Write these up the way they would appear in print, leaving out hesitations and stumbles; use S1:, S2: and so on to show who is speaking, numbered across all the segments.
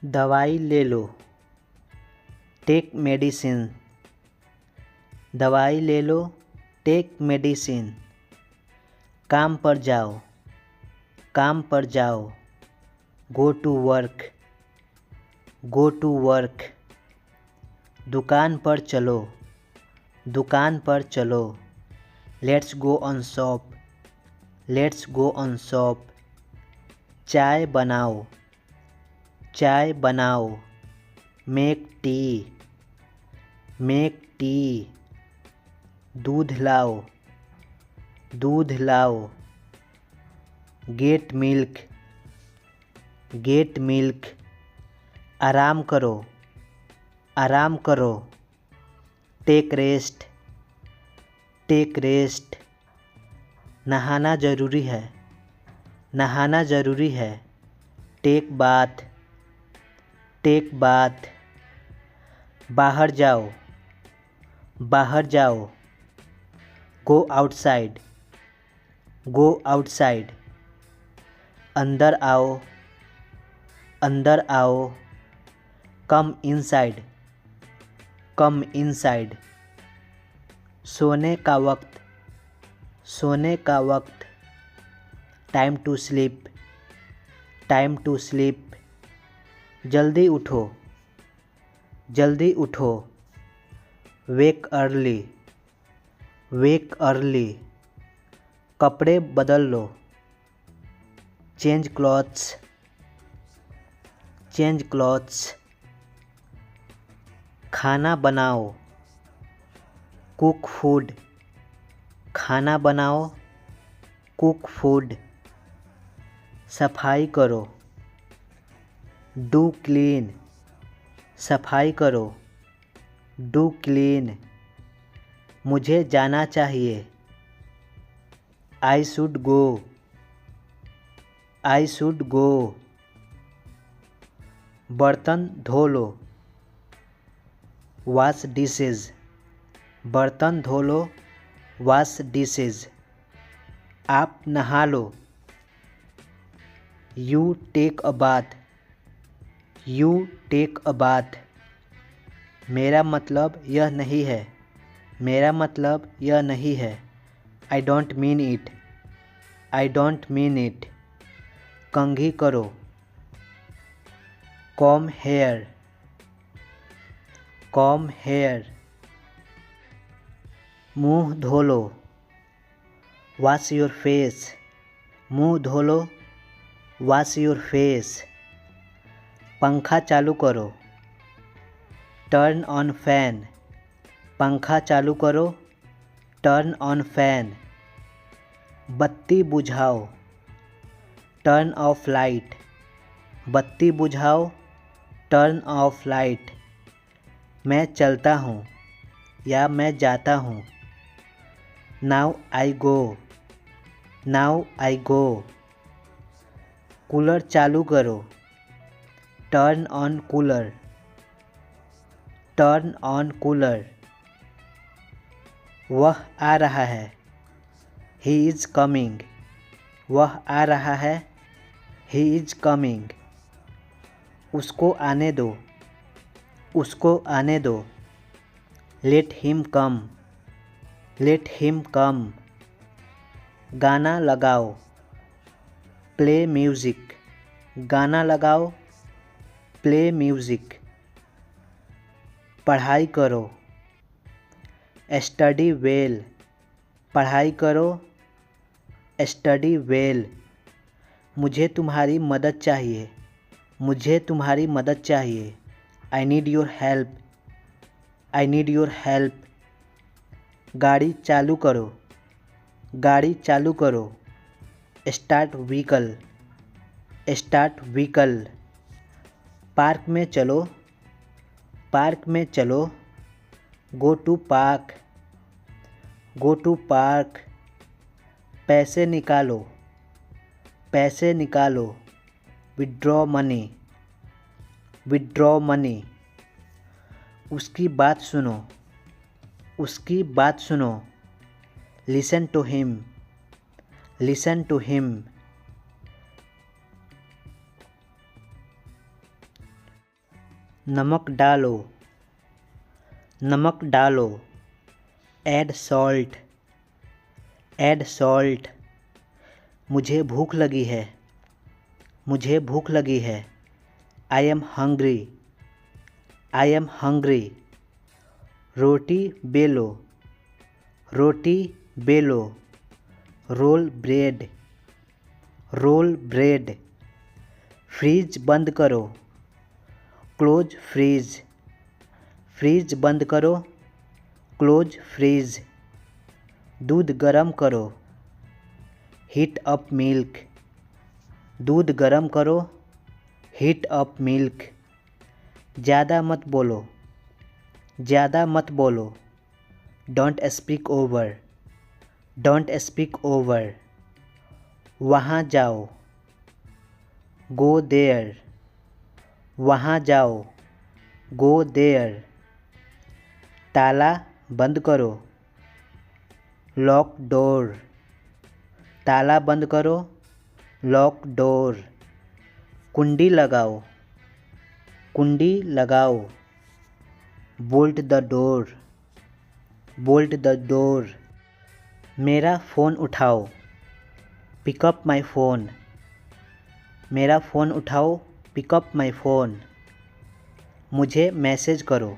S1: दवाई ले लो, take medicine. दवाई ले लो, टेक मेडिसिन। काम पर जाओ, काम पर जाओ। Go to work, go to work. दुकान पर चलो, दुकान पर चलो। Let's go on shop, let's go on shop. चाय बनाओ, चाय बनाओ। Make tea, make tea. दूध लाओ, दूध लाओ। Get milk, get milk. आराम करो, आराम करो। Take rest, take rest. नहाना ज़रूरी है, नहाना ज़रूरी है। Take bath, take bath. बाहर जाओ, बाहर जाओ। Go outside, go outside. अंदर आओ, अंदर आओ। कम इनसाइड, कम इनसाइड। सोने का वक्त, सोने का वक्त। Time to sleep, time to sleep. जल्दी उठो, जल्दी उठो। Wake early, wake early. कपड़े बदल लो, चेंज क्लॉथ्स, चेंज क्लॉथ्स। खाना बनाओ, कुक फूड। खाना बनाओ, कुक फूड। सफाई करो, डू क्लीन। सफाई करो, डू क्लीन। मुझे जाना चाहिए, I should go, I should go. बर्तन धो लो, वॉश डिशेज। बर्तन धो लो, वॉश डिशेज। आप नहा लो, you take a bath, you take a bath. मेरा मतलब यह नहीं है, मेरा मतलब यह नहीं है। I don't mean it, I don't mean it. कंघी करो, कॉम हेयर, कॉम हेयर। मुंह धो लो, वॉश योर फेस। मुंह धो लो, वॉश योर फेस। पंखा चालू करो, टर्न ऑन फैन। पंखा चालू करो, टर्न ऑन फैन। बत्ती बुझाओ, टर्न ऑफ लाइट। बत्ती बुझाओ, टर्न ऑफ लाइट। मैं चलता हूँ या मैं जाता हूँ। Now I go, now I go. Cooler चालू करो, turn on cooler, turn on cooler. वह आ रहा है, ही इज़ कमिंग। वह आ रहा है, ही इज़ कमिंग। उसको आने दो, उसको आने दो। Let him come, let him कम। गाना लगाओ, प्ले म्यूज़िक। गाना लगाओ, प्ले म्यूज़िक। पढ़ाई करो, स्टडी वेल। पढ़ाई करो, स्टडी वेल। मुझे तुम्हारी मदद चाहिए, मुझे तुम्हारी मदद चाहिए। I need your help, I need your help. गाड़ी चालू करो, गाड़ी चालू करो। Start vehicle, start vehicle. Park में चलो, पार्क में चलो। Go to park, go to park. पैसे निकालो, पैसे निकालो। Withdraw money, withdraw money. उसकी बात सुनो, उसकी बात सुनो। Listen to him, listen to him. नमक डालो, नमक डालो। Add salt, add salt. मुझे भूख लगी है, मुझे भूख लगी है। I am hungry, I am hungry. रोटी बेलो, रोटी बेलो। Roll bread, roll bread. Fridge बंद करो, क्लोज फ्रीज, फ्रीज बंद करो, क्लोज फ्रीज। दूध गरम करो, हीट अप मिल्क, दूध गरम करो, हीट अप मिल्क। ज़्यादा मत बोलो, ज़्यादा मत बोलो। Don't speak over, don't speak over. वहाँ जाओ, गो देयर, वहाँ जाओ, गो देयर। ताला बंद करो, लॉक डोर, ताला बंद करो, लॉक डोर। कुंडी लगाओ, कुंडी लगाओ। Bolt the door, bolt the door. मेरा फ़ोन उठाओ, पिकअप माई फ़ोन, मेरा फ़ोन उठाओ, पिकअप माई फ़ोन। मुझे मैसेज करो,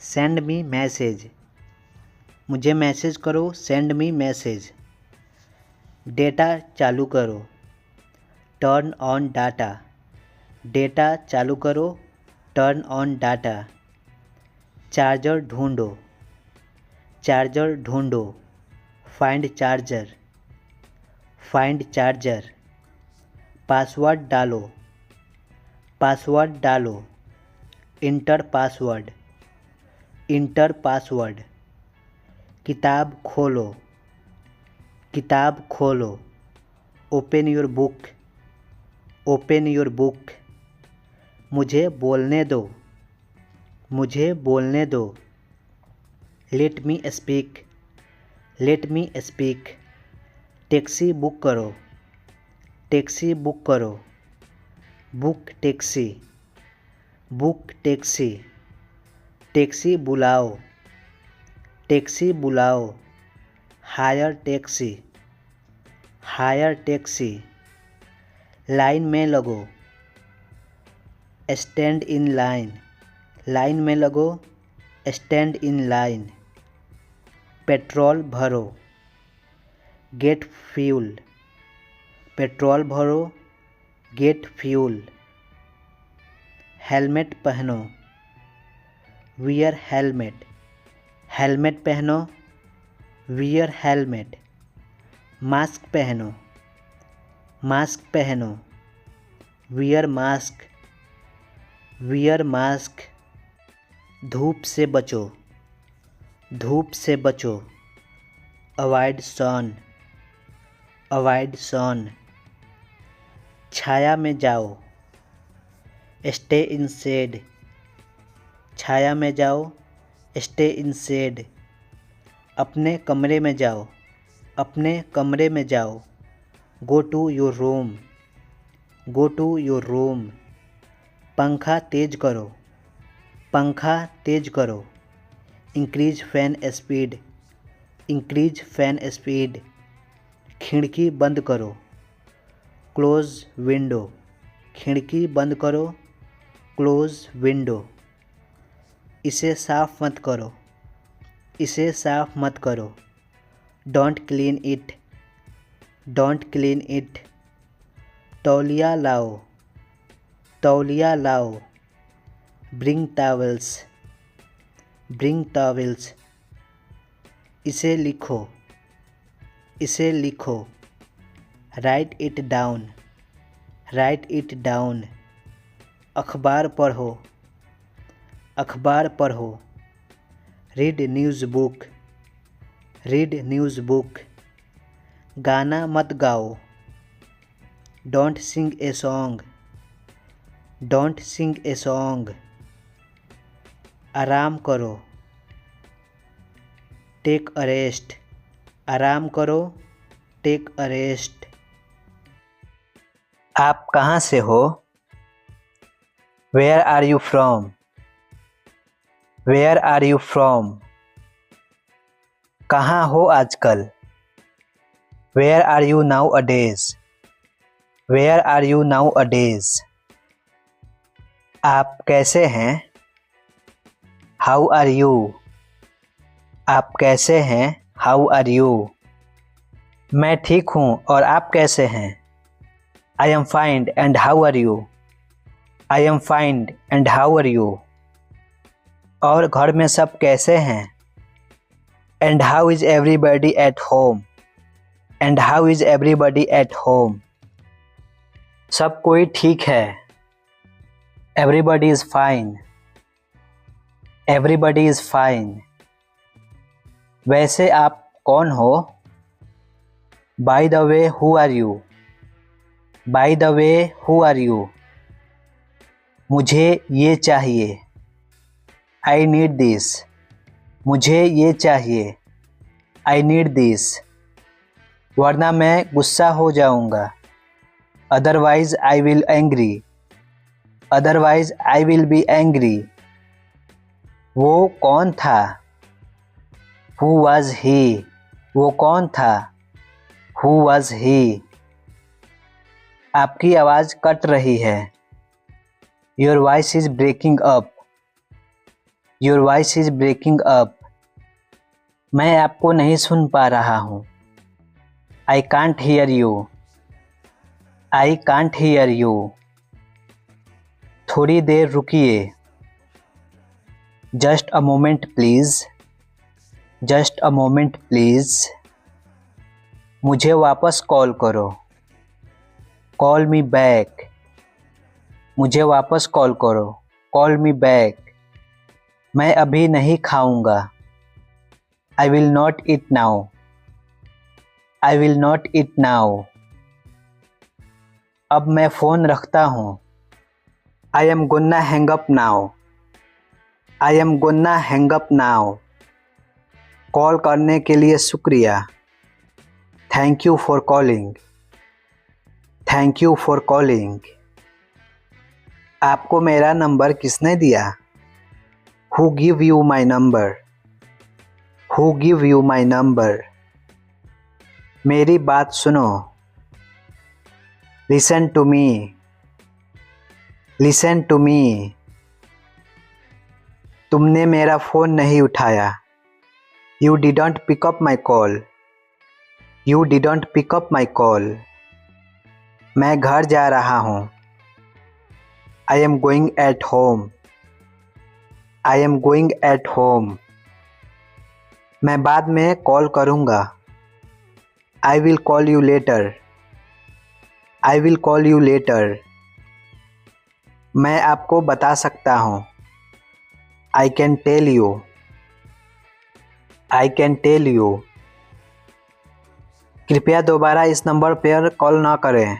S1: सेंड मी मैसेज, मुझे मैसेज करो, सेंड मी मैसेज। डेटा चालू करो, टर्न ऑन डाटा, डेटा चालू करो, टर्न ऑन डाटा। चार्जर ढूंढो, चार्जर ढूंढो। Find charger, find charger. Password डालो, पासवर्ड डालो। Inter password, inter password. किताब खोलो, किताब खोलो। Open your book, open your book. मुझे बोलने दो, मुझे बोलने दो। Let me speak, let me speak. Taxi book करो, टैक्सी बुक करो। Book taxi, book taxi. Taxi बुलाओ, टैक्सी बुलाओ। Hire taxi, hire taxi. Line में लगो, स्टैंड इन लाइन, लाइन में लगो, स्टैंड इन लाइन। पेट्रोल भरो, गेट फ्यूल, पेट्रोल भरो, गेट फ्यूल। हेलमेट पहनो, वियर हेलमेट, हेलमेट पहनो, वियर हेलमेट। मास्क पहनो, मास्क पहनो, वियर मास्क, वियर मास्क। धूप से बचो, धूप से बचो। अवॉइड सन, अवॉइड सन। छाया में जाओ, स्टे इन शेड, छाया में जाओ, स्टे इन शेड। अपने कमरे में जाओ, अपने कमरे में जाओ। Go to your room, go to your room. पंखा तेज करो, पंखा तेज करो। Increase fan speed, increase fan speed. खिड़की बंद करो, क्लोज विंडो, खिड़की बंद करो, क्लोज विंडो। इसे साफ मत करो, इसे साफ मत करो। Don't clean it, don't clean it. तौलिया लाओ, तौलिया लाओ। Bring towels, bring towels. इसे लिखो, इसे लिखो। Right it down, right it down. अखबार पढ़ो, अखबार पढ़ो। Read news book, read news book. गाना मत गाओ, don't sing a song, don't sing a song. आराम करो, टेक अ रेस्ट, आराम करो, टेक अ रेस्ट। आप कहाँ से हो? Where are you from? Where are you from? कहाँ हो आजकल? Where are you nowadays? Where are you nowadays? आप कैसे हैं? How are you? आप कैसे हैं? How are you? मैं ठीक हूँ और आप कैसे हैं? I am fine and how are you? I am fine and how are you? और घर में सब कैसे हैं? And how is everybody at home? And how is everybody at home? सब कोई ठीक है. Everybody is fine. Everybody is fine. वैसे आप कौन हो? By the way, who are you? By the way, who are you? मुझे ये चाहिए. I need this. मुझे ये चाहिए. I need this. वरना मैं गुस्सा हो जाऊंगा. Otherwise, I will angry. Otherwise, I will be angry. वो कौन था? Who was he? वो कौन था? Who was he? आपकी आवाज़ कट रही है. Your voice is breaking up. Your voice is breaking up. मैं आपको नहीं सुन पा रहा हूँ. I can't hear you. I can't hear you. थोड़ी देर रुकिए. Just a moment please. Just a moment please. मुझे वापस कॉल करो. Call me back. मुझे वापस कॉल करो. Call me back. मैं अभी नहीं खाऊंगा. I will not eat now. I will not eat now. अब मैं फ़ोन रखता हूँ. I am gonna hang up now. I am gonna hang up now. Call करने के लिए शुक्रिया. Thank you for calling. Thank you for calling. आपको मेरा नंबर किसने दिया? Who give you my number? Who give you my number? मेरी बात सुनो. Listen to me. Listen to me. तुमने मेरा फ़ोन नहीं उठाया. You didn't pick up my call. You didn't pick up my call. मैं घर जा रहा हूँ. I am going at home. I am going at home. मैं बाद में कॉल करूँगा. I will call you later. I will call you later. मैं आपको बता सकता हूँ. I can tell you. I can tell you. कृपया दोबारा इस नंबर पर कॉल ना करें.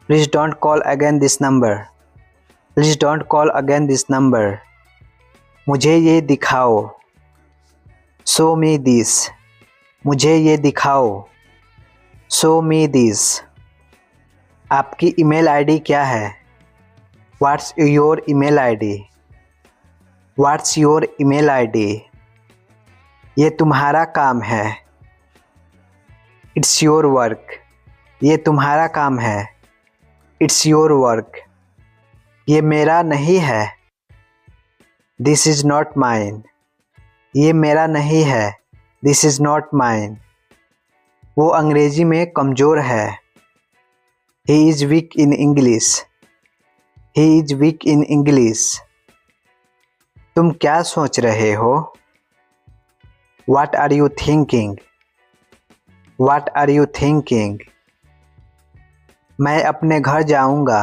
S1: Please don't call again this number. Please don't call again this number. मुझे ये दिखाओ. Show me this. मुझे ये दिखाओ. Show me this. आपकी ईमेल आईडी क्या है? What's your email ID? What's your email ID? ये तुम्हारा काम है. It's your work. ये तुम्हारा काम है. It's your work. ये मेरा नहीं है. This is not mine. ये मेरा नहीं है. This is not mine. वो अंग्रेजी में कमज़ोर है. He is weak in English. He is weak in English. तुम क्या सोच रहे हो? What are you thinking? What are you thinking? मैं अपने घर जाऊंगा.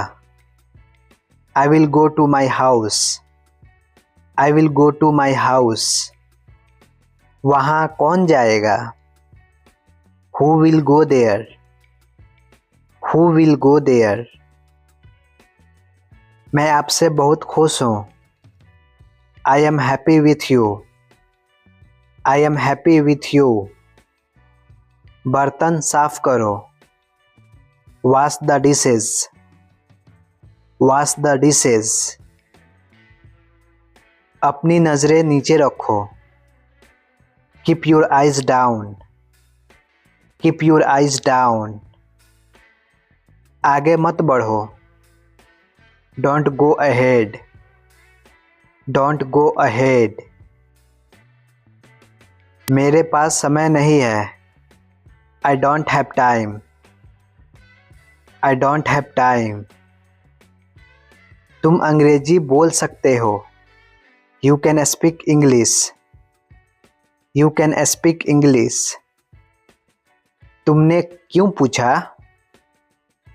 S1: I will go to my house. I will go to my house. वहाँ कौन जाएगा? Who will go there? Who will go there? मैं आपसे बहुत खुश हूँ. I am happy with you. I am happy with you. बर्तन साफ करो. Wash the dishes. Wash the dishes. अपनी नज़रें नीचे रखो। Keep your eyes down. Keep your eyes down. आगे मत बढ़ो। Don't go ahead. Don't go ahead. मेरे पास समय नहीं है। I don't have time. I don't have time. तुम अंग्रेजी बोल सकते हो। You can speak English. You can speak English. तुमने क्यों पूछा?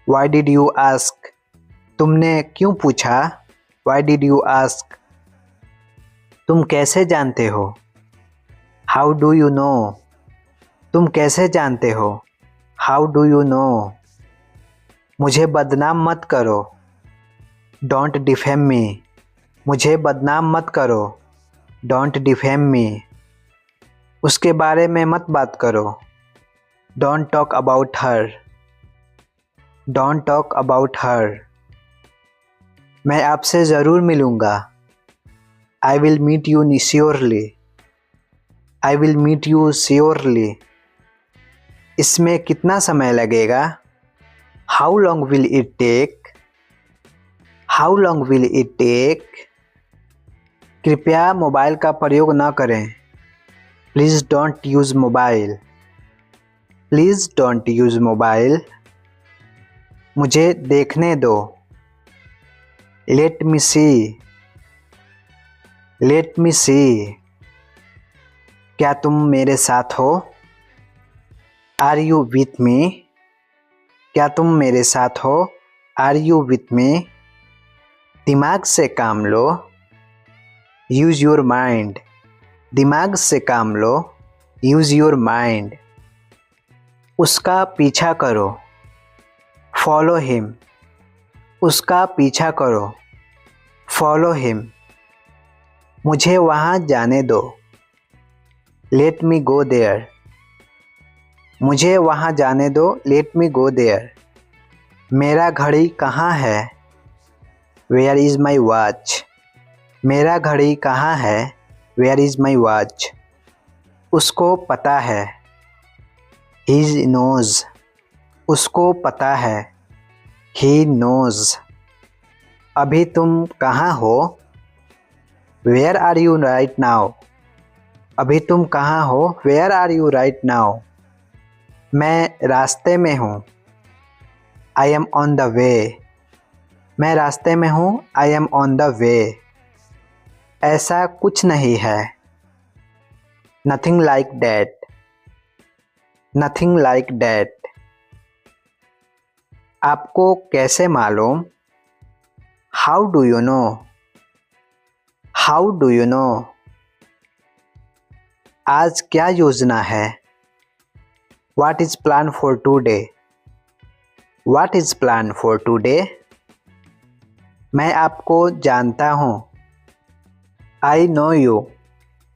S1: Why did you ask? तुमने क्यों पूछा? Why did you ask? तुम कैसे जानते हो? How do you no? तुम कैसे जानते हो? How do you know? मुझे बदनाम मत करो। Don't defame me. मुझे बदनाम मत करो। Don't defame me. उसके बारे में मत बात करो। Don't talk about her. Don't talk about her. मैं आपसे ज़रूर मिलूँगा। I will meet you surely. I will meet you surely. इसमें कितना समय लगेगा? How long will it take? How long will it take? कृपया मोबाइल का प्रयोग न करें। Please don't use mobile. Please don't use mobile. मुझे देखने दो। Let me see. Let me see. क्या तुम मेरे साथ हो? Are you with me? क्या तुम मेरे साथ हो? Are you with me? दिमाग से काम लो। Use your mind. दिमाग से काम लो। Use your mind. उसका पीछा करो। Follow him. उसका पीछा करो। Follow him. मुझे वहाँ जाने दो। Let me go there. मुझे वहाँ जाने दो। Let me go there. मेरा घड़ी कहाँ है? Where is my watch? मेरा घड़ी कहाँ है? Where is my watch? उसको पता है। He knows. उसको पता है। He knows. अभी तुम कहाँ हो? Where are you right now? अभी तुम कहाँ हो? Where are you right now? मैं रास्ते में हूँ। I M on the way. मैं रास्ते में हूँ। I M on the way. ऐसा कुछ नहीं है। Nothing like that. Nothing like that. आपको कैसे मालूम? How do you no? How do you no? आज क्या योजना है? What is plan for today? What is plan for today? मैं आपको जानता हूँ। I know you.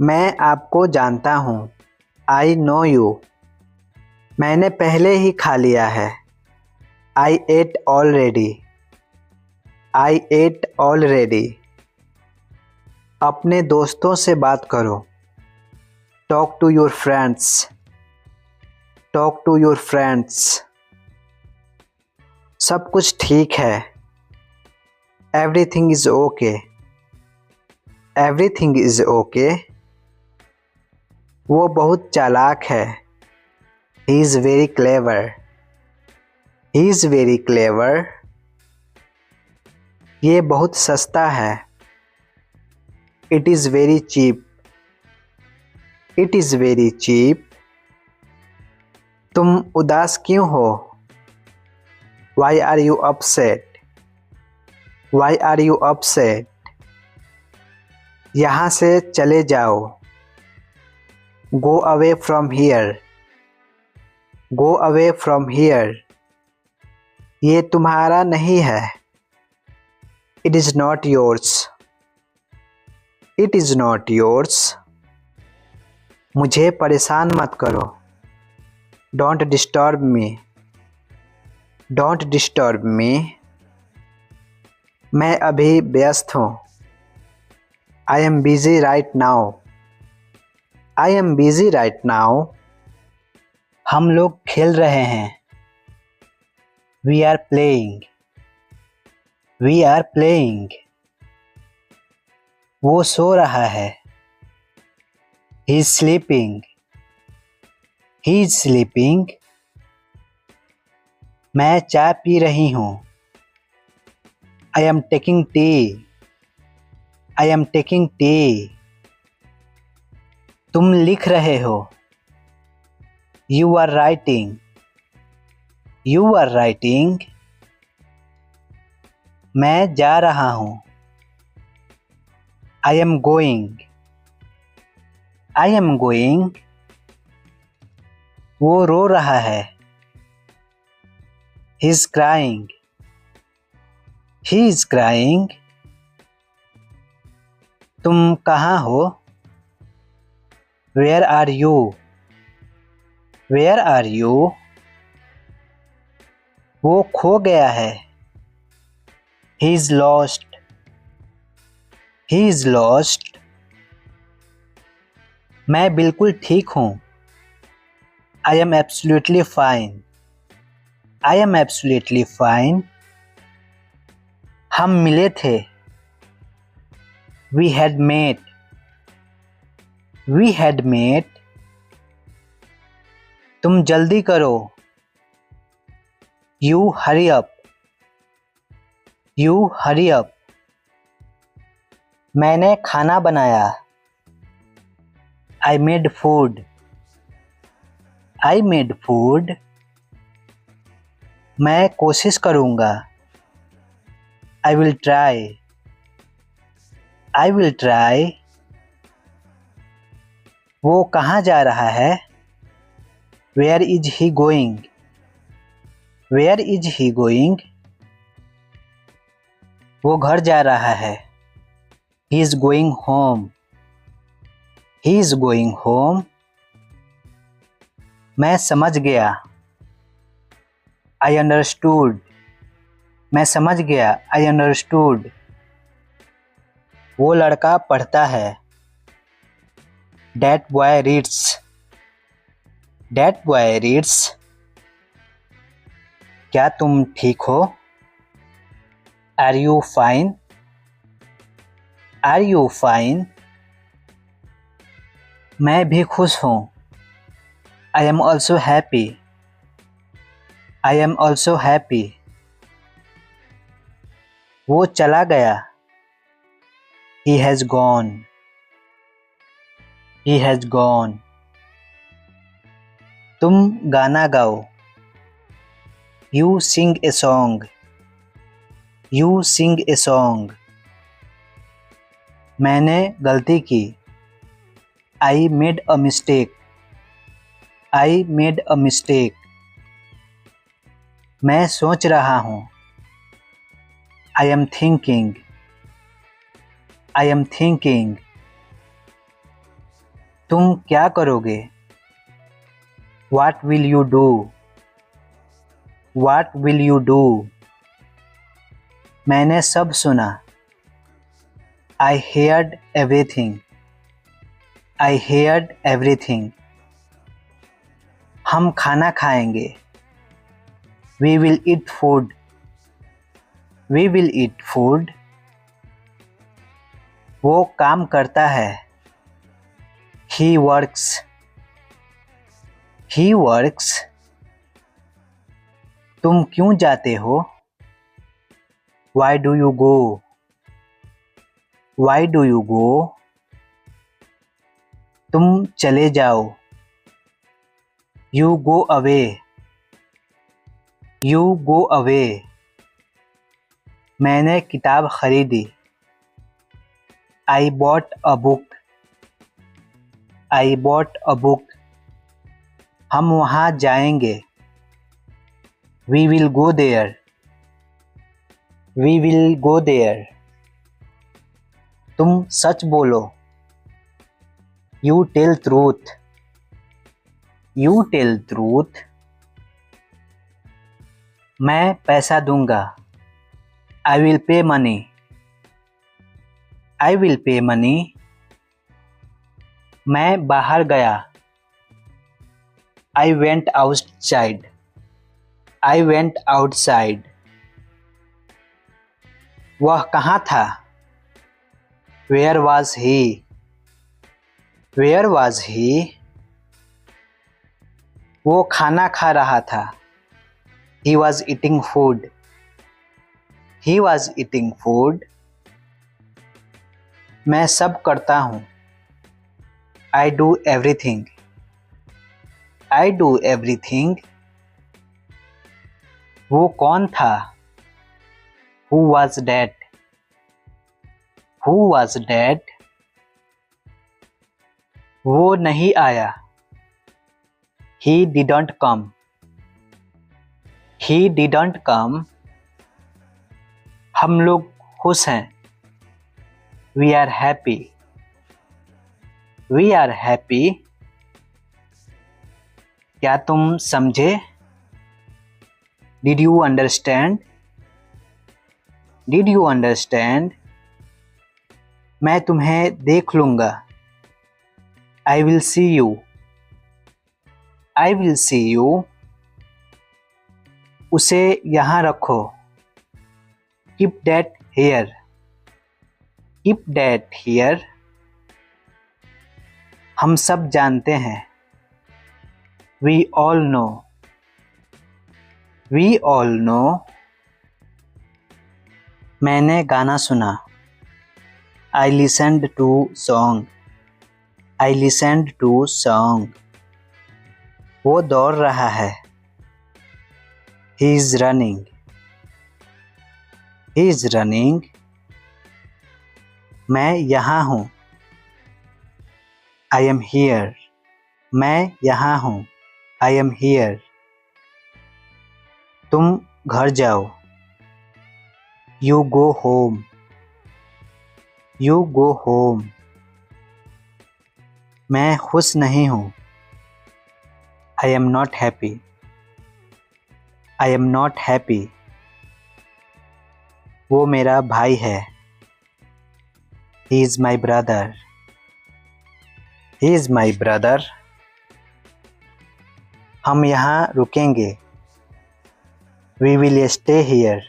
S1: मैं आपको जानता हूँ। I know you. मैंने पहले ही खा लिया है। I ate already. I ate already. अपने दोस्तों से बात करो। Talk to your friends. Talk to your friends. सब कुछ ठीक है। Everything is okay. Everything is okay. वो बहुत चालाक है। He is very clever. He is very clever. ये बहुत सस्ता है। It is very cheap. It is very cheap. तुम उदास क्यों हो? Why are you upset? Why are you upset? यहाँ से चले जाओ। Go away from here. Go away from here. ये तुम्हारा नहीं है। It is not yours. It is not yours. मुझे परेशान मत करो। Don't disturb me. Don't disturb me. मैं अभी व्यस्त हूँ। I am busy right now. I am busy right now. हम लोग खेल रहे हैं. We are playing. We are playing. वो सो रहा है. He is sleeping. He is sleeping. मैं चाय पी रही हूँ. I am taking tea. I am taking tea. तुम लिख रहे हो. You are writing. You are writing. मैं जा रहा हूँ. I am going. I am going. वो रो रहा है. He is crying. He is crying. तुम कहाँ हो? Where are you? Where are you? वो खो गया है. He is lost. He is lost. मैं बिल्कुल ठीक हूँ. I am absolutely fine. I am absolutely fine. हम मिले थे. We had met. We had met. तुम जल्दी करो. You hurry up. You hurry up. मैंने खाना बनाया. I made food. I made food. मैं कोशिश करूँगा. I will try. I will try. वो कहाँ जा रहा है? Where is he going? Where is he going? वो घर जा रहा है. He is going home. He is going home. मैं समझ गया. I understood. मैं समझ गया. I understood. वो लड़का पढ़ता है. That boy reads. That boy reads. क्या तुम ठीक हो? Are you fine? Are you fine? मैं भी खुश हूँ. I am also happy. I am also happy. वो चला गया. He has gone. He has gone. तुम गाना गाओ. You sing a song. You sing a song. मैंने गलती की. I made a mistake. I made a mistake. मैं सोच रहा हूँ. I am thinking. I am thinking. तुम क्या करोगे? What will you do? What will you do? मैंने सब सुना. I heard everything. I heard everything. हम खाना खाएंगे. We will eat food. We will eat food. वो काम करता है. He works. He works. तुम क्यों जाते हो? Why do you go? Why do you go? तुम चले जाओ. You go away. You go away. मैंने किताब खरीदी. I bought a book. I bought a book. हम वहाँ जाएंगे. We will go there. We will go there. तुम सच बोलो. You tell truth. You tell truth. मैं पैसा दूंगा. I will pay money. I will pay money. मैं बाहर गया. I went outside. I went outside. वह कहाँ था? Where was he? Where was he? वो खाना खा रहा था. He was eating food. He was eating food. मैं सब करता हूँ. I do everything. I do everything. वो कौन था? Who was that? Who was that? वो नहीं आया. He didn't come. He didn't come. हम लोग खुश हैं. We are happy. We are happy. क्या तुम समझे? Did you understand? Did you understand? मैं तुम्हें देख लूँगा. I will see you. I will see you. उसे यहाँ रखो. Keep that here. Keep that here. हम सब जानते हैं. We all know. We all know. मैंने गाना सुना. I listened to song. I listened to song. वो दौड़ रहा है. He is running. He is running. मैं यहाँ हूँ. I am here. मैं यहाँ हूँ. I am here. तुम घर जाओ. You go home. You go home. मैं खुश नहीं हूँ. I am not happy. I am not happy. वो मेरा भाई है. He is my brother. He is my brother. हम यहाँ रुकेंगे. We will stay here.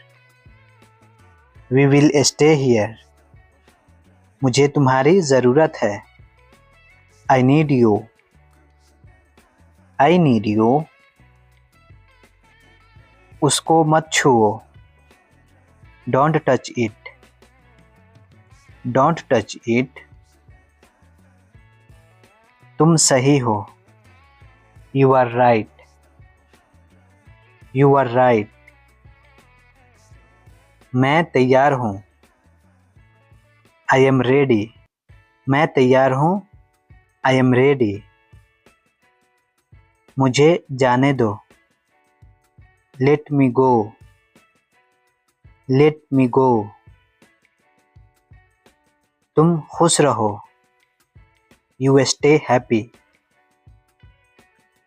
S1: We will stay here. मुझे तुम्हारी ज़रूरत है. I need you. I need you. उसको मत छुओ. Don't touch it. Don't touch it. तुम सही हो. You are right. You are right. मैं तैयार हूँ. I am ready. मैं तैयार हूँ. I am ready. मुझे जाने दो. Let me go. Let me go. तुम खुश रहो. You stay happy.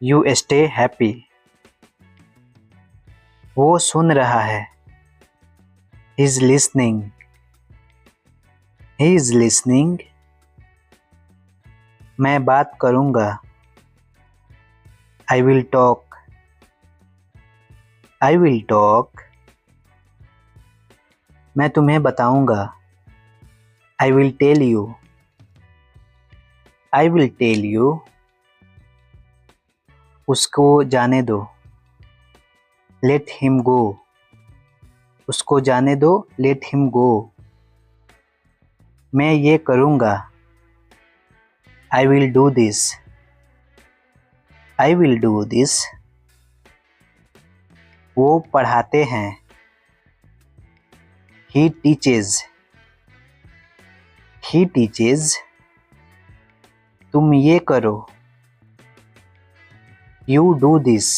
S1: You stay happy. वो सुन रहा है. He is listening. He is listening. मैं बात करूँगा. I will talk. I will talk. मैं तुम्हें बताऊँगा. I will tell you. I will tell you. उसको जाने दो. Let him go. उसको जाने दो. Let him go. मैं ये करूँगा. I will do this. I will do this. वो पढ़ाते हैं. He teaches. He teaches. तुम ये करो. You do this.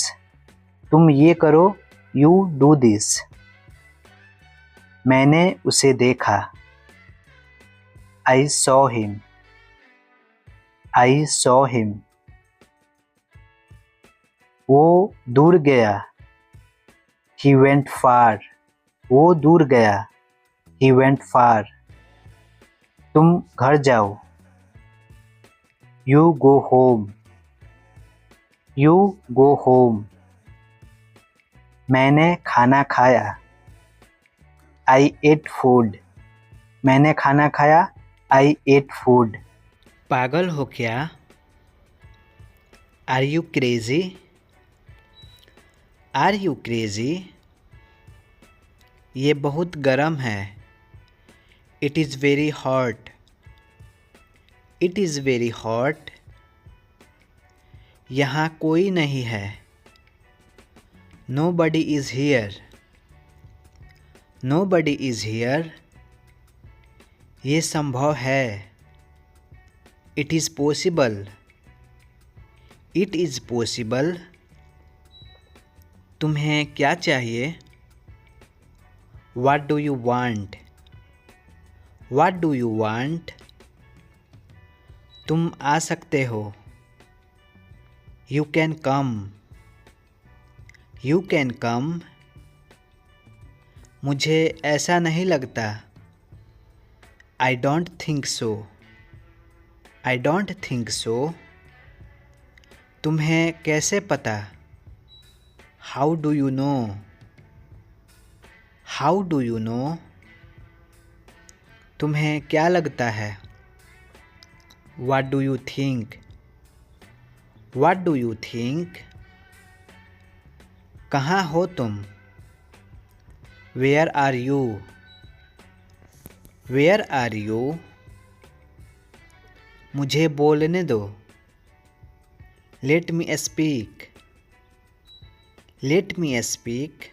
S1: तुम ये करो. You do this. मैंने उसे देखा. I saw him. I saw him. वो दूर गया. He went far. वो दूर गया. He went far. तुम घर जाओ। You go home. You go home. मैंने खाना खाया। I ate food. मैंने खाना खाया। I ate food. पागल हो क्या? Are you crazy? Are you crazy? ये बहुत गर्म है। It is very hot. It is very hot. यहाँ कोई नहीं है। Nobody is here. Nobody is here. ये संभव है। It is possible. It is possible. तुम्हें क्या चाहिए? What do you want? What do you want? तुम आ सकते हो। You can come. You can come. मुझे ऐसा नहीं लगता। I don't think so. I don't think so. तुम्हें कैसे पता? How do you know? How do you know? तुम्हें क्या लगता है? What do you think? What do you think? कहाँ हो तुम? Where are you? Where are you? मुझे बोलने दो। Let me speak. Let me speak.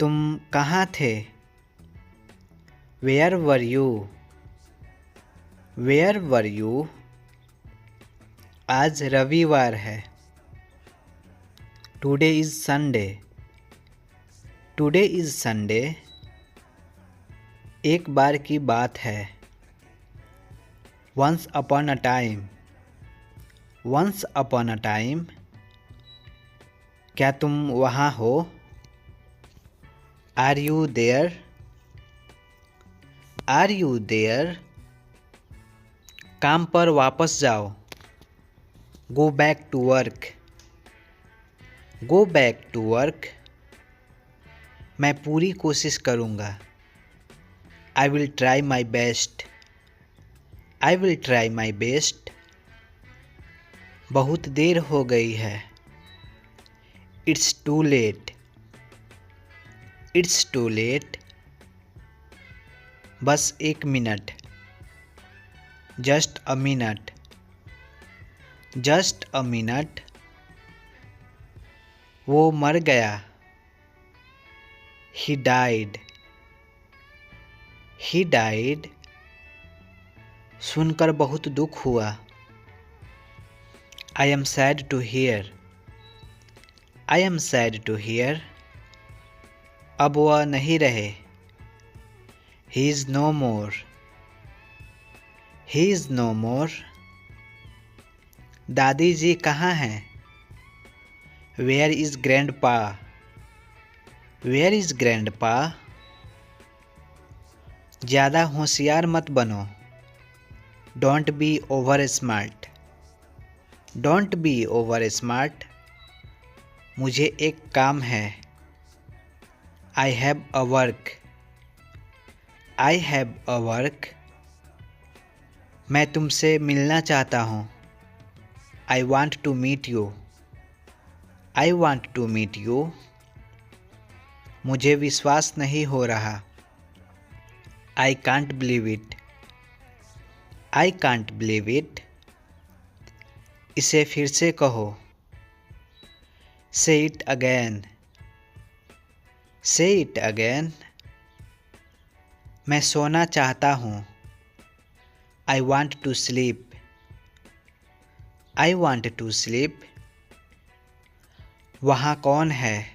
S1: तुम कहाँ थे? Where were you? Where were you? आज रविवार है। Today is Sunday. Today is Sunday. एक बार की बात है। Once upon a time. Once upon a time. क्या तुम वहाँ हो? Are you there? Are you there? काम पर वापस जाओ। Go back to work. Go back to work. मैं पूरी कोशिश करूँगा। I will try my best. I will try my best. बहुत देर हो गई है। It's too late. It's too late. बस एक minute. Just a minute. Just a minute. वो मर गया। He died. He died. सुनकर बहुत दुख हुआ। I am sad to hear. I am sad to hear. अब वह नहीं रहे। He is no more. He is no more. दादी जी कहाँ हैं? Where is grandpa? Where is grandpa? ज़्यादा होशियार मत बनो। Don't be over smart. Don't be over smart. मुझे एक काम है। I have a work. I have a work. मैं तुमसे मिलना चाहता हूँ। I want to meet you. I want to meet you. मुझे विश्वास नहीं हो रहा। I can't believe it. I can't believe it. इसे फिर से कहो। Say it again. Say it again. मैं सोना चाहता हूँ। I want to sleep. I want to sleep. वहाँ कौन है?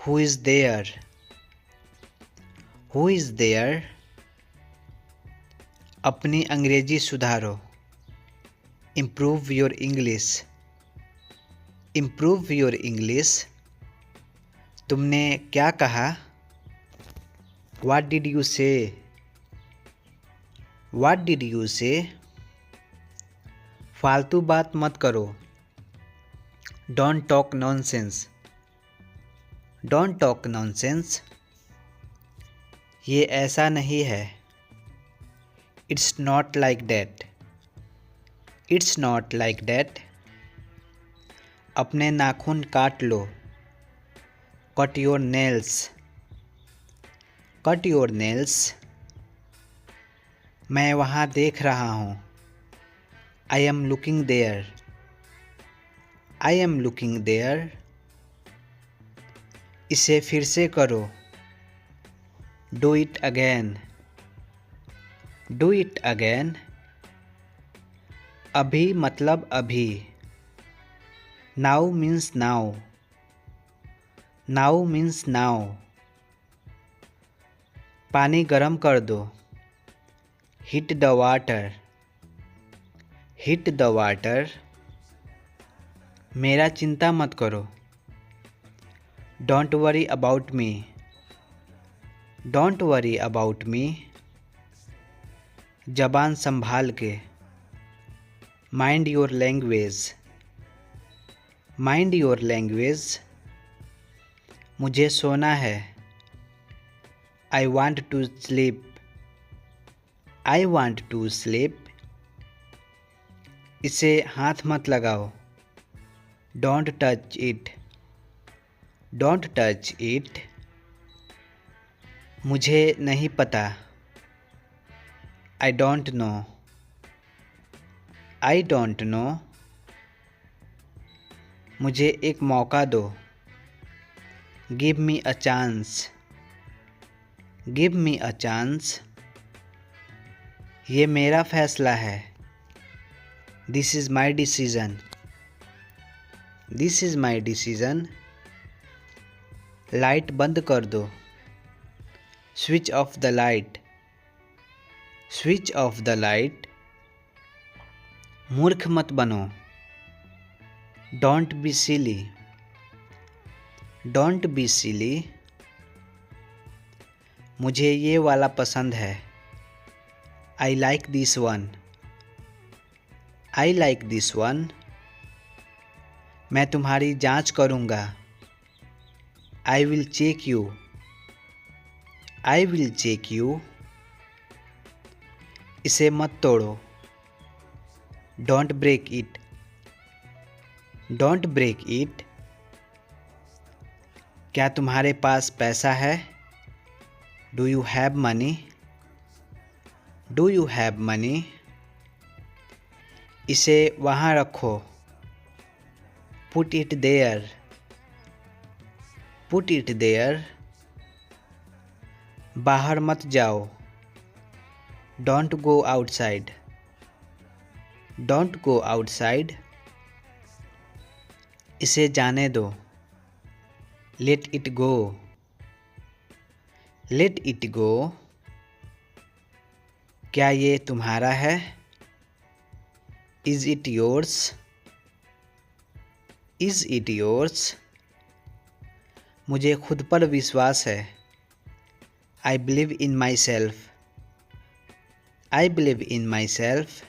S1: Who is there? Who is there? अपनी अंग्रेजी सुधारो। Improve your English. Improve your English. तुमने क्या कहा? What did you say? What did you say? फालतू बात मत करो। Don't talk nonsense. Don't talk nonsense. ये ऐसा नहीं है। It's not like that. It's not like that. अपने नाखून काट लो। Cut your nails. Cut your nails. मैं वहाँ देख रहा हूँ। I am looking there. I am looking there. इसे फिर से करो। Do it again. Do it again. अभी मतलब अभी। Now means now. Now means now. पानी गरम कर दो। Heat the water. Heat the water. मेरा चिंता मत करो। Don't worry about me. Don't worry about me. जबान संभाल के। Mind your language. Mind your language. मुझे सोना है। I want to sleep. I want to sleep. इसे हाथ मत लगाओ। Don't touch it. Don't touch it. मुझे नहीं पता। I don't know. I don't know. मुझे एक मौका दो। Give me a chance. Give me a chance. ये मेरा फैसला है। This is my decision. This is my decision. Light बंद कर दो। Switch off the light. Switch off the light. मूर्ख मत बनो। Don't be silly. Don't be silly. मुझे ये वाला पसंद है। I like this one. I like this one. मैं तुम्हारी जांच करूँगा। I will check you. I will check you. इसे मत तोड़ो। Don't break it. Don't break it. क्या तुम्हारे पास पैसा है? Do you have money? Do you have money? इसे वहाँ रखो। Put it there. Put it there. बाहर मत जाओ। Don't go outside. Don't go outside. इसे जाने दो। Let it go. Let it go. क्या ये तुम्हारा है? Is it yours? Is it yours? मुझे खुद पर विश्वास है। I believe in myself. I believe in myself.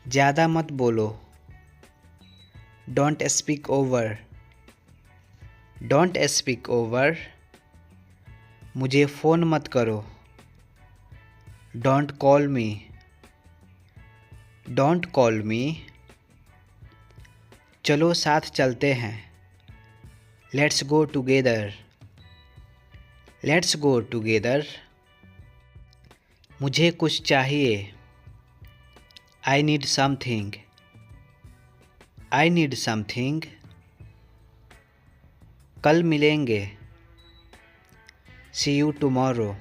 S1: ज़्यादा मत बोलो। Don't speak over. Don't speak over. मुझे फ़ोन मत करो। Don't call me. Don't call me. चलो साथ चलते हैं। Let's go together. Let's go together. मुझे कुछ चाहिए। I need something. I need something. कल मिलेंगे। See you tomorrow.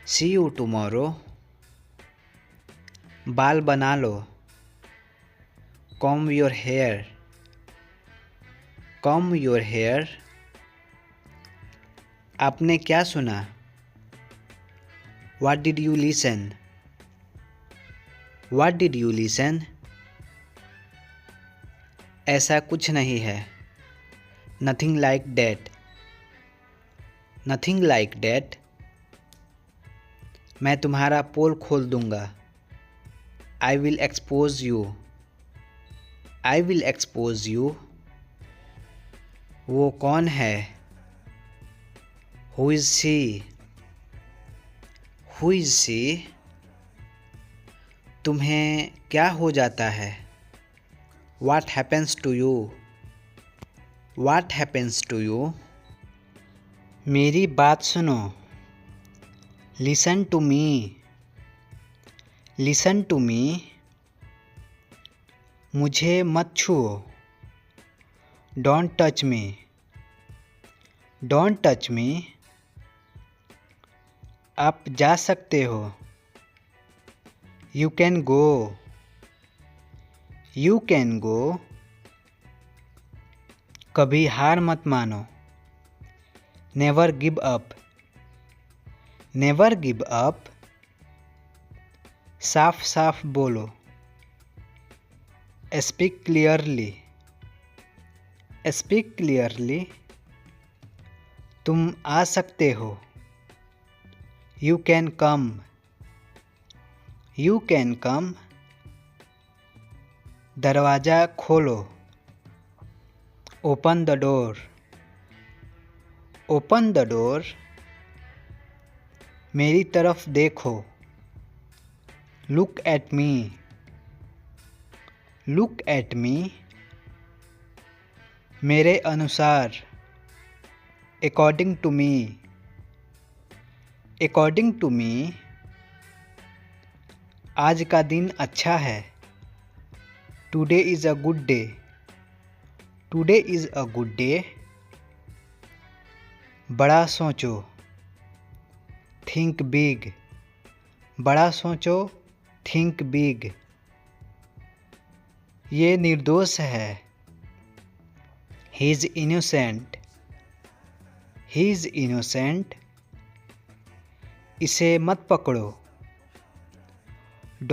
S1: See you tomorrow. बाल बना लो। Comb your hair. Comb your hair. आपने क्या सुना? What did you listen? What did you listen? ऐसा कुछ नहीं है। Nothing like that. Nothing like that. मैं तुम्हारा पोल खोल दूंगा। I will expose you. I will expose you. वो कौन है? Who is she? Who is she? तुम्हें क्या हो जाता है? What happens to you? What happens to you? मेरी बात सुनो। Listen to me. Listen to me. मुझे मत छुओ। Don't touch me. Don't touch me. आप जा सकते हो। You can go. You can go. कभी हार मत मानो। Never give up. Never give up. साफ साफ बोलो। Speak clearly. Speak clearly. तुम आ सकते हो। You can come. You can come. दरवाज़ा खोलो। Open the door. Open the door. मेरी तरफ देखो। Look at me. Look at me. मेरे अनुसार। According to me. According to me. आज का दिन अच्छा है। Today is a good day. Today is a good day. बड़ा सोचो। Think big. बड़ा सोचो। Think big. ये निर्दोष है। He is innocent. He is innocent. इसे मत पकड़ो।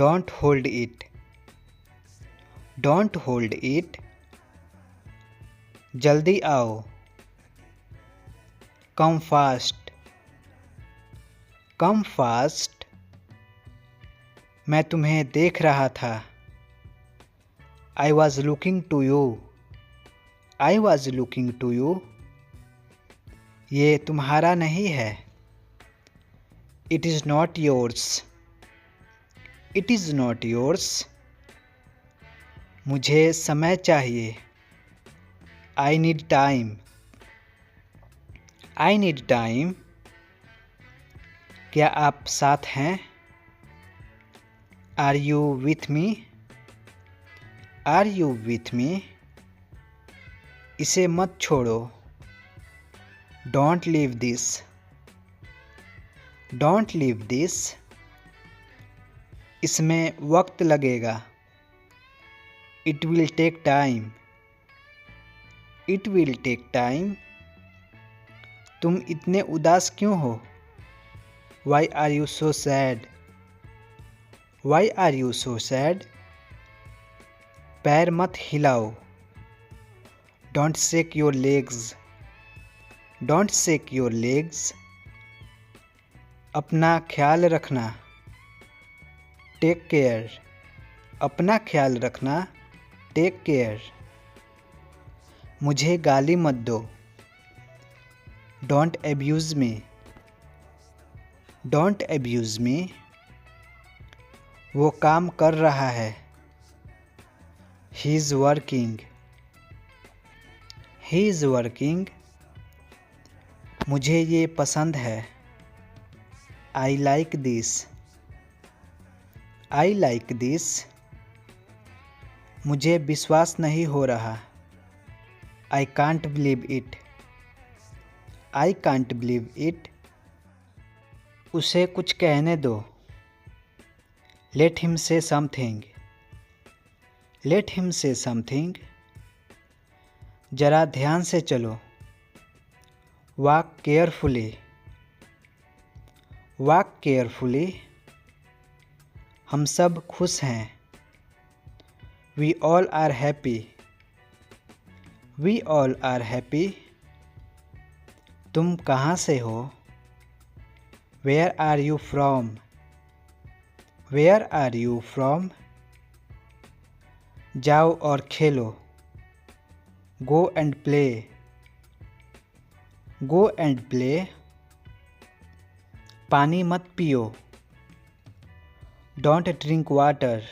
S1: Don't hold it. Don't hold it. जल्दी आओ। Come fast. Come fast. मैं तुम्हें देख रहा था। I was looking to you. I was looking to you. ये तुम्हारा नहीं है। It is not yours. It is not yours. मुझे समय चाहिए। I need time. I need time. क्या आप साथ हैं? Are you with me? Are you with me? इसे मत छोड़ो। Don't leave this. Don't leave this. इसमें वक्त लगेगा। It will take time. It will take time. तुम इतने उदास क्यों हो? Why are you so sad? Why are you so sad? पैर मत हिलाओ। Don't shake your legs. Don't shake your legs. अपना ख्याल रखना। Take care. अपना ख्याल रखना। Take care. मुझे गाली मत दो। Don't abuse me. Don't abuse me. वो काम कर रहा है। He is working. He is working. मुझे ये पसंद है। I like this. I like this. मुझे विश्वास नहीं हो रहा। I can't believe it. I can't believe it. उसे कुछ कहने दो। Let him say something. Let him say something. जरा ध्यान से चलो। Walk carefully. Walk carefully. हम सब खुश हैं। We all are happy. We all are happy. तुम कहाँ से हो? Where are you from? Where are you from? जाओ और खेलो। Go and play. Go and play. पानी मत पियो। Don't drink water.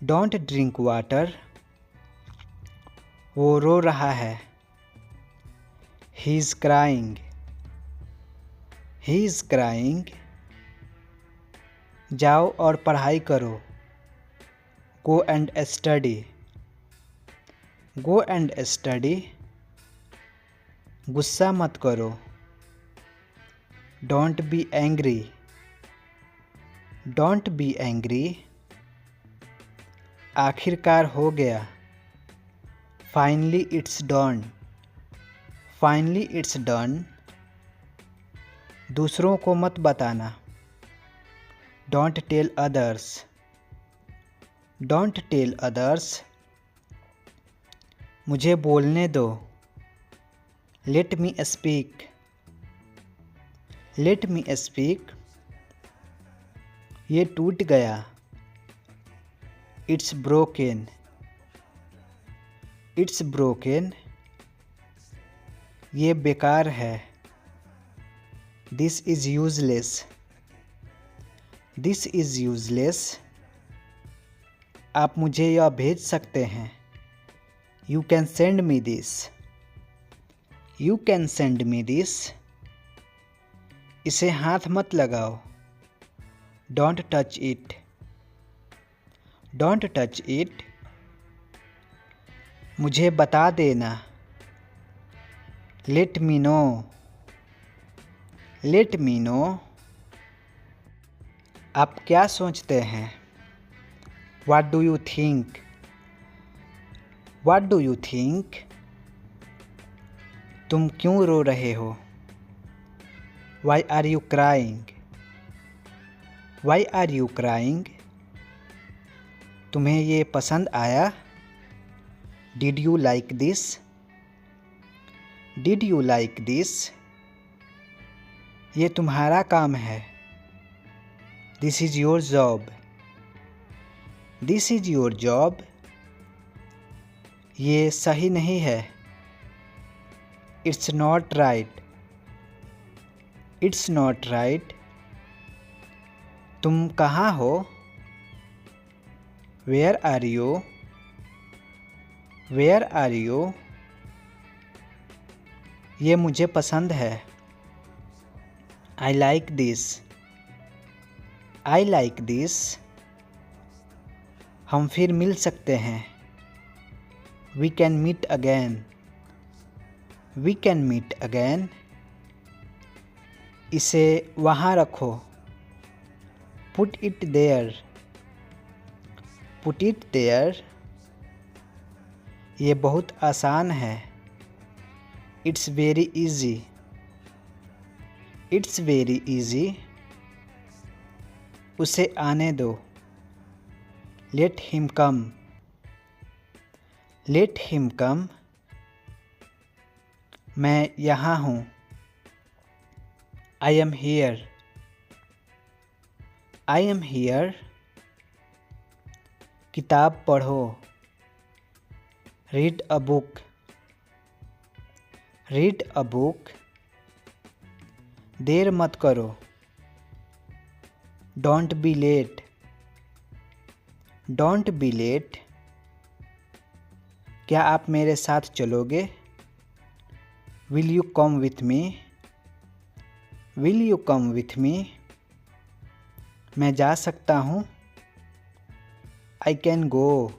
S1: Don't drink water. वो रो रहा है। He is crying. He is crying. जाओ और पढ़ाई करो। Go and study. Go and study. गुस्सा मत करो। Don't be angry. Don't be angry. आखिरकार हो गया। Finally it's done. Finally it's done. दूसरों को मत बताना। Don't tell others. Don't tell others. मुझे बोलने दो। Let me speak. Let me speak. ये टूट गया। It's broken. It's broken. ये बेकार है। This is useless. This is useless. आप मुझे यह भेज सकते हैं। You can send me this. You can send me this. इसे हाथ मत लगाओ। Don't touch it. Don't touch it. मुझे बता देना। Let me know. Let me know. आप क्या सोचते हैं? What do you think? What do you think? तुम क्यों रो रहे हो? Why are you crying? Why are you crying? तुम्हें ये पसंद आया? Did you like this? Did you like this? ये तुम्हारा काम है। This is your job. This is your job. ये सही नहीं है। It's not right. It's not right. तुम कहाँ हो? Where are you? Where are you? ये मुझे पसंद है। I like this. I like this. हम फिर मिल सकते हैं। We can meet again. We can meet again. इसे वहाँ रखो। Put it there. Put it there. ये बहुत आसान है। It's very easy. It's very easy. उसे आने दो। Let him come. Let him come. मैं यहाँ हूँ। I am here. I am here. किताब पढ़ो। Read a book. Read a book. देर मत करो। Don't be late. Don't be late. क्या आप मेरे साथ चलोगे? Will you come with me? Will you come with me? मैं जा सकता हूँ। I can go.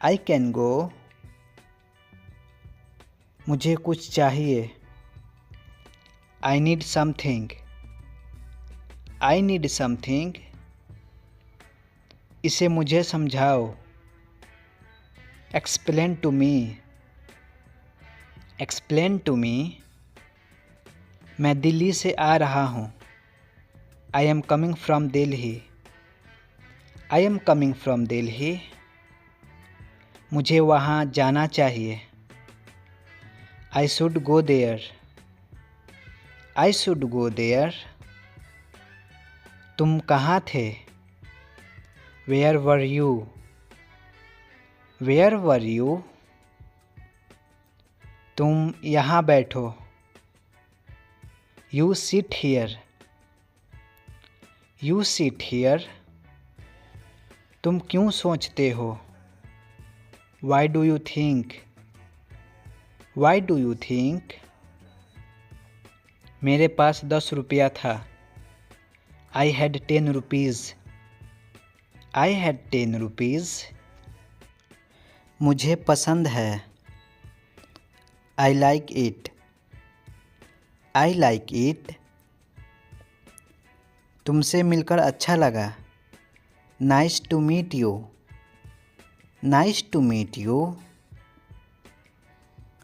S1: I can go. मुझे कुछ चाहिए। I need something. I need something. इसे मुझे समझाओ। Explain to me. Explain to me. मैं दिल्ली से आ रहा हूँ। I am coming from Delhi. I am coming from Delhi. मुझे वहाँ जाना चाहिए। I should go there. I should go there. तुम कहाँ थे? Where were you? Where were you? तुम यहाँ बैठो। You sit here. You sit here. तुम क्यों सोचते हो? Why do you think? Why do you think? मेरे पास 10 रुपया था। I had 10 rupees. I had 10 rupees. मुझे पसंद है। I like it. I like it. तुमसे मिलकर अच्छा लगा। Nice to meet you. Nice to meet you.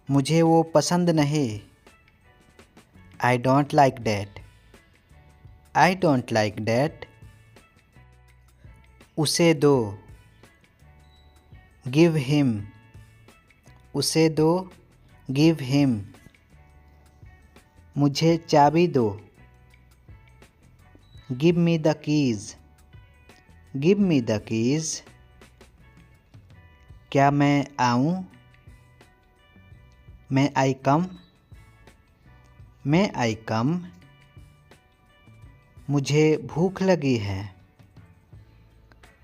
S1: मुझे वो पसंद नहीं। I don't like that. I don't like that. उसे दो। Give him. उसे दो। Give him. मुझे चाबी दो। Give me the keys. Give me the keys. क्या मैं आऊँ? मैं आई कम? मैं आई कम? मुझे भूख लगी है।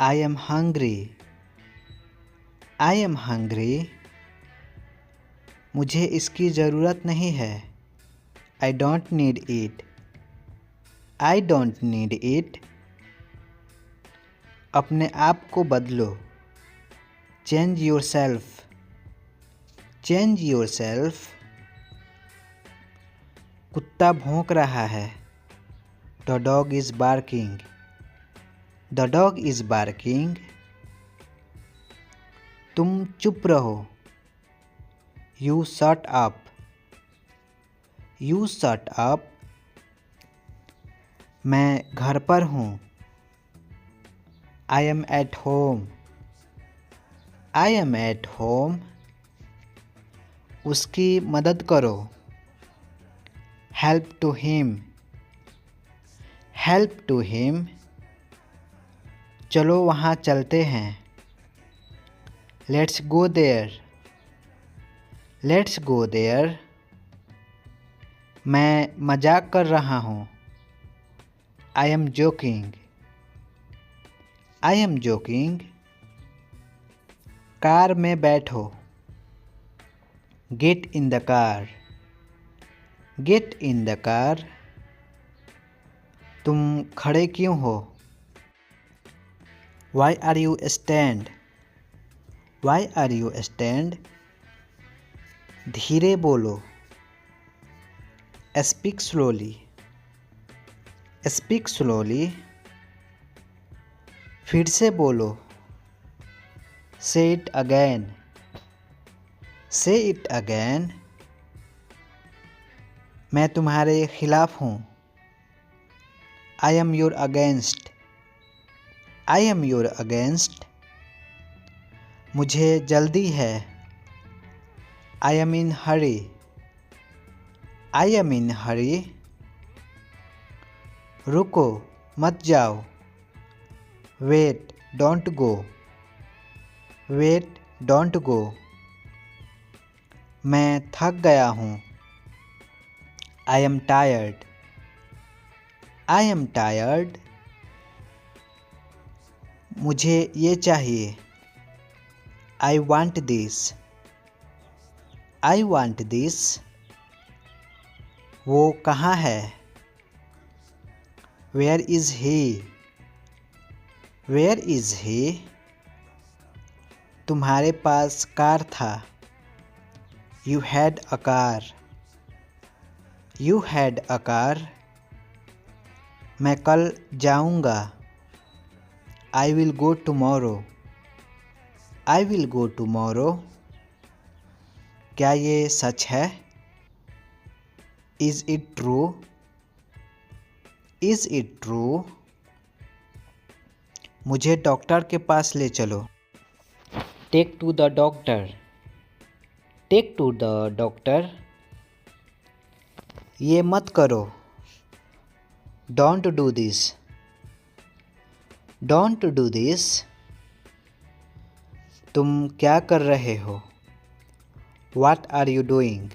S1: I am hungry. I am hungry. मुझे इसकी ज़रूरत नहीं है। I don't need it. I don't need it. अपने आप को बदलो। Change your self. Change your self. कुत्ता भौंक रहा है। The dog is barking. The dog is barking. तुम चुप रहो। You shut up. You shut up. मैं घर पर हूँ। I M at home. I am at home. उसकी मदद करो। Help to him. Help to him. चलो वहाँ चलते हैं। Let's go there. Let's go there. मैं मजाक कर रहा हूँ। I am joking. I am joking. कार में बैठो। Get in the car. Get in the car. तुम खड़े क्यों हो? Why are you stand? Why are you stand? धीरे बोलो। Speak slowly. Speak slowly. फिर से बोलो। Say it again. Say it again. मैं तुम्हारे खिलाफ हूँ। I am your against. I am your against. मुझे जल्दी है। I am in hurry. I am in hurry. रुको, मत जाओ। Wait, don't go. Wait, don't go. मैं थक गया हूँ। I am tired. I am tired. मुझे ये चाहिए। I want this. I want this. वो कहाँ है? Where is he? Where is he? तुम्हारे पास कार था। You had a car. You had a car. मैं कल जाऊँगा। आई will go tomorrow. I will go tomorrow. क्या ये सच है? Is it true? Is it true? मुझे डॉक्टर के पास ले चलो। Take to the doctor. Take to the doctor. ये मत करो। Don't do this. Don't do this. तुम क्या कर रहे हो? What are you doing?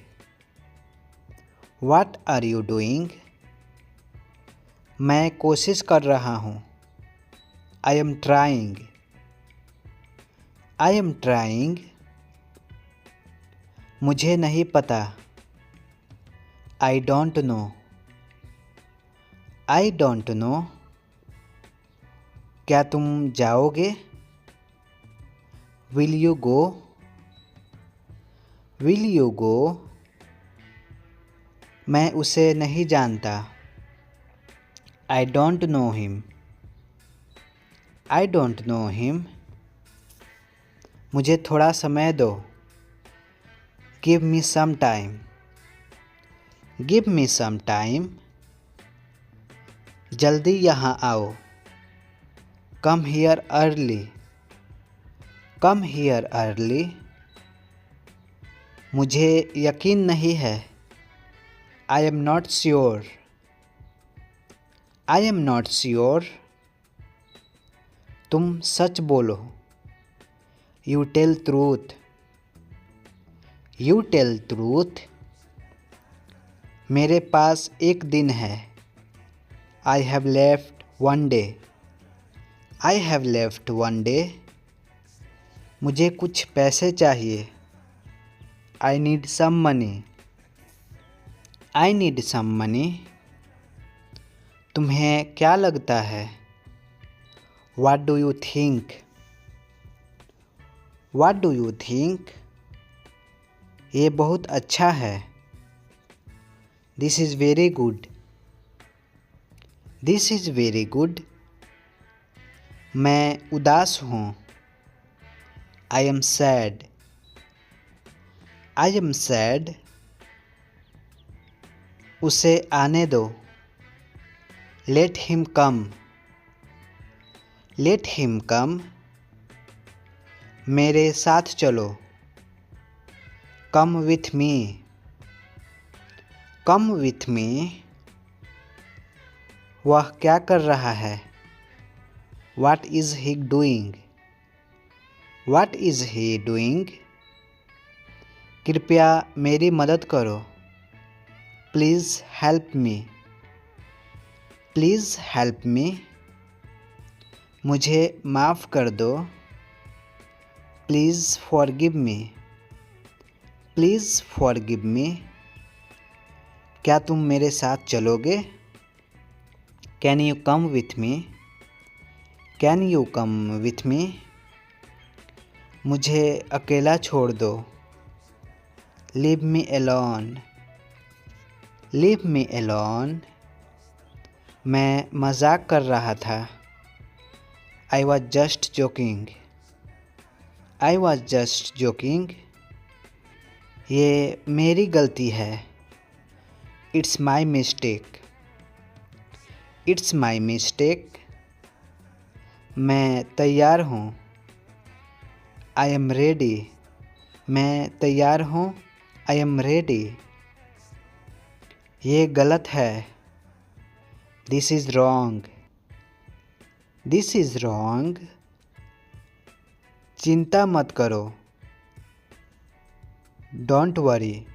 S1: What are you doing? मैं कोशिश कर रहा हूँ। I am trying. I am trying. मुझे नहीं पता। I don't know. I don't know. क्या तुम जाओगे? Will you go? Will you go? मैं उसे नहीं जानता। I don't know him. I don't know him. मुझे थोड़ा समय दो। Give me some time. Give me some time. जल्दी यहाँ आओ। Come here early. Come here early. मुझे यकीन नहीं है। I am not sure. I am not sure. तुम सच बोलो। You tell truth. You tell truth. मेरे पास एक दिन है। I have left one day. I have left one day. मुझे कुछ पैसे चाहिए। I need some money. I need some money. तुम्हें क्या लगता है? What do you think? What do you think? ये बहुत अच्छा है। This is very good. This is very good. मैं उदास हूँ। I am sad. I am sad. उसे आने दो। Let him come. Let him come. मेरे साथ चलो। Come with me. Come with me. वह क्या कर रहा है? What is he doing? What is he doing? कृपया मेरी मदद करो। Please help me. Please help me. मुझे माफ़ कर दो। Please forgive me. Please forgive me. क्या तुम मेरे साथ चलोगे? Can you come with me? Can you come with me? मुझे अकेला छोड़ दो। Leave me alone. Leave me alone. मैं मजाक कर रहा था। I was just joking. I was just joking. ये मेरी गलती है। It's my mistake. It's my mistake. मैं तैयार हूँ। I am ready. मैं तैयार हूँ। I am ready. ये गलत है। This is wrong. This is wrong. चिंता मत करो। Don't worry.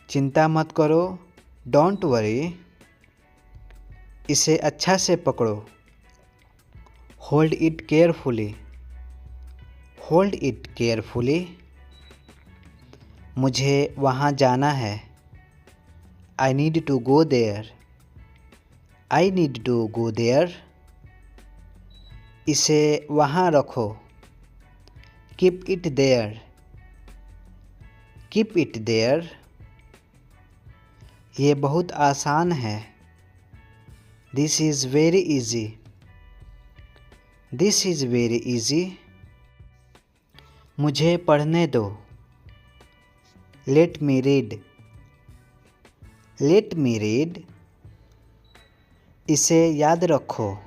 S1: चिंता मत करो। Don't worry. इसे अच्छा से पकड़ो। Hold it carefully. Hold it carefully. मुझे वहाँ जाना है। I need to go there. I need to go there. इसे वहाँ रखो। Keep it there. Keep it there. ये बहुत आसान है। This is very easy. This is very easy. मुझे पढ़ने दो। Let me read. Let me read. इसे याद रखो।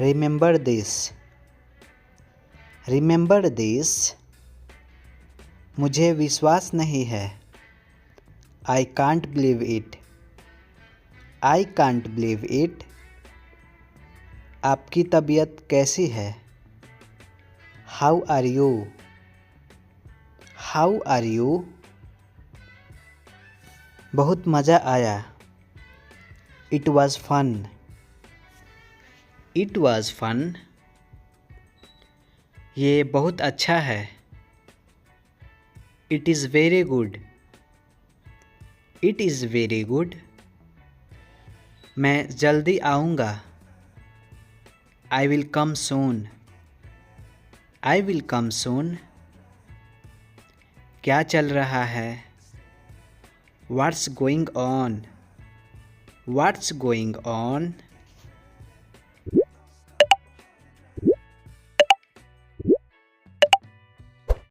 S1: Remember this. Remember this. मुझे विश्वास नहीं है। I can't believe it. I can't believe it. आपकी तबीयत कैसी है? How are you? How are you? बहुत मज़ा आया। It was fun. It was fun. ये बहुत अच्छा है। It is very good. It is very good. मैं जल्दी आऊँगा। I will come soon. I will come soon. क्या चल रहा है? What's going on? What's going on?